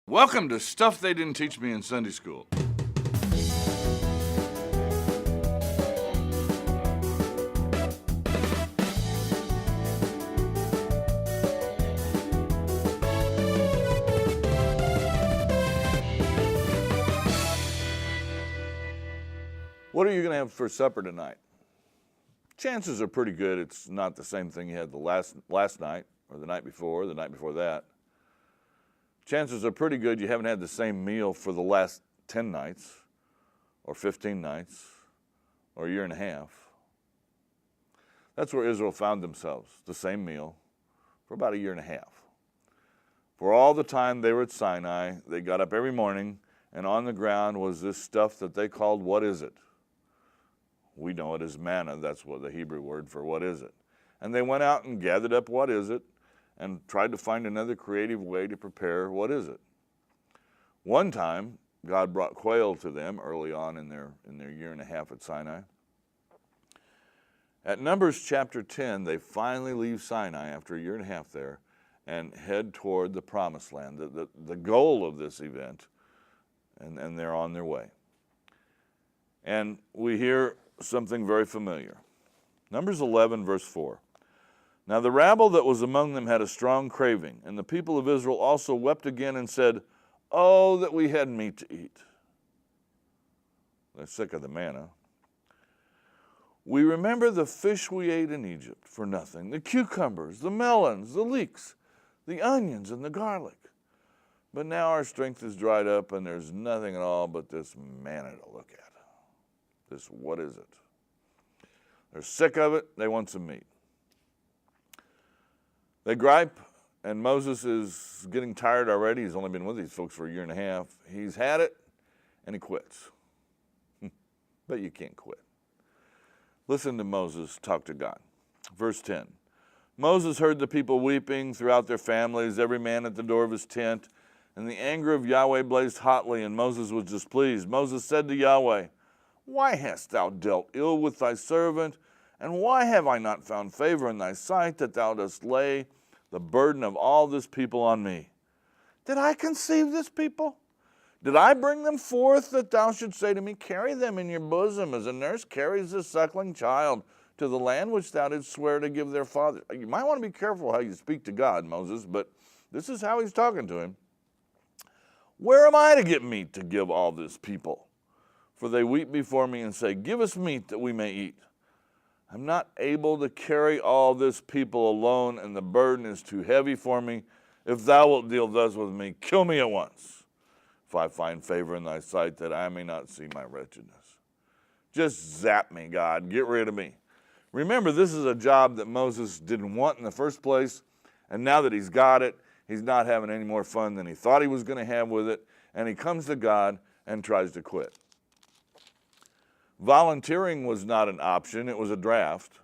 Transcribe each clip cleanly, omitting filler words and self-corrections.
Welcome to Stuff They Didn't Teach Me in Sunday School. What are you going to have for supper tonight? Chances are pretty good it's not the same thing you had the last night or the night before that. Chances are pretty good you haven't had the same meal for the last 10 nights or 15 nights or a year and a half. That's where Israel found themselves, the same meal for about a year and a half. For all the time they were at Sinai, they got up every morning, and on the ground was this stuff that they called, what is it? We know it as manna. That's what the Hebrew word for what is it. And they went out and gathered up what is it and tried to find another creative way to prepare what is it. One time, God brought quail to them early on in their year and a half at Sinai. At Numbers chapter 10, they finally leave Sinai after a year and a half there and head toward the Promised Land, the goal of this event, and they're on their way. And we hear something very familiar. Numbers 11, verse 4. Now the rabble that was among them had a strong craving, and the people of Israel also wept again and said, "Oh, that we had meat to eat." They're sick of the manna. "We remember the fish we ate in Egypt for nothing, the cucumbers, the melons, the leeks, the onions, and the garlic. But now our strength is dried up, and there's nothing at all but this manna to look at." This, what is it? They're sick of it. They want some meat. They gripe, and Moses is getting tired already. He's only been with these folks for a year and a half. He's had it, and he quits. But you can't quit. Listen to Moses talk to God. Verse 10. Moses heard the people weeping throughout their families, every man at the door of his tent, and the anger of Yahweh blazed hotly, and Moses was displeased. Moses said to Yahweh, "Why hast thou dealt ill with thy servant? And why have I not found favor in thy sight, that thou dost lay the burden of all this people on me? Did I conceive this people? Did I bring them forth, that thou shouldst say to me, carry them in your bosom, as a nurse carries a suckling child, to the land which thou didst swear to give their father?" You might want to be careful how you speak to God, Moses, but this is how he's talking to him. "Where am I to get meat to give all this people? For they weep before me and say, give us meat that we may eat. I'm not able to carry all this people alone, and the burden is too heavy for me. If thou wilt deal thus with me, kill me at once, if I find favor in thy sight, that I may not see my wretchedness." Just zap me, God. Get rid of me. Remember, this is a job that Moses didn't want in the first place, and now that he's got it, he's not having any more fun than he thought he was going to have with it, and he comes to God and tries to quit. Volunteering was not an option, it was a draft.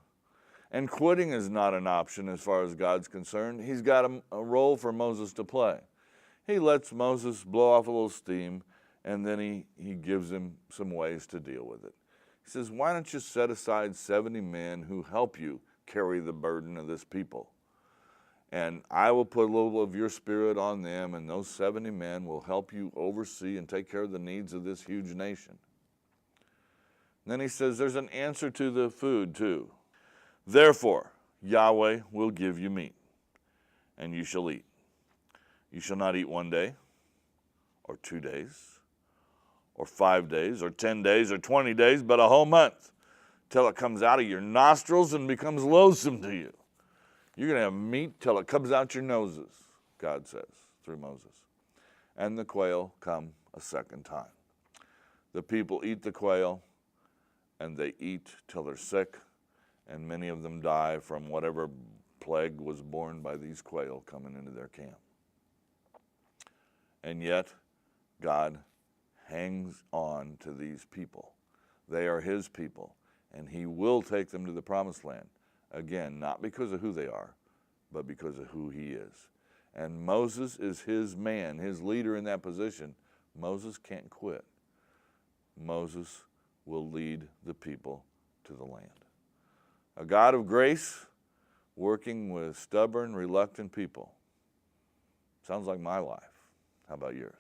And quitting is not an option as far as God's concerned. He's got a role for Moses to play. He lets Moses blow off a little steam, and then he gives him some ways to deal with it. He says, why don't you set aside 70 men who help you carry the burden of this people? And I will put a little of your spirit on them, and those 70 men will help you oversee and take care of the needs of this huge nation. Then he says there's an answer to the food too. "Therefore, Yahweh will give you meat, and you shall eat. You shall not eat 1 day, or 2 days, or 5 days, or 10 days, or 20 days, but a whole month, till it comes out of your nostrils and becomes loathsome to you." You're going to have meat till it comes out your noses, God says, through Moses. And the quail come a second time. The people eat the quail, and they eat till they're sick, and many of them die from whatever plague was born by these quail coming into their camp. And yet, God hangs on to these people. They are his people, and he will take them to the Promised Land. Again, not because of who they are, but because of who he is. And Moses is his man, his leader in that position. Moses can't quit. Moses will lead the people to the land. A God of grace working with stubborn, reluctant people. Sounds like my life. How about yours?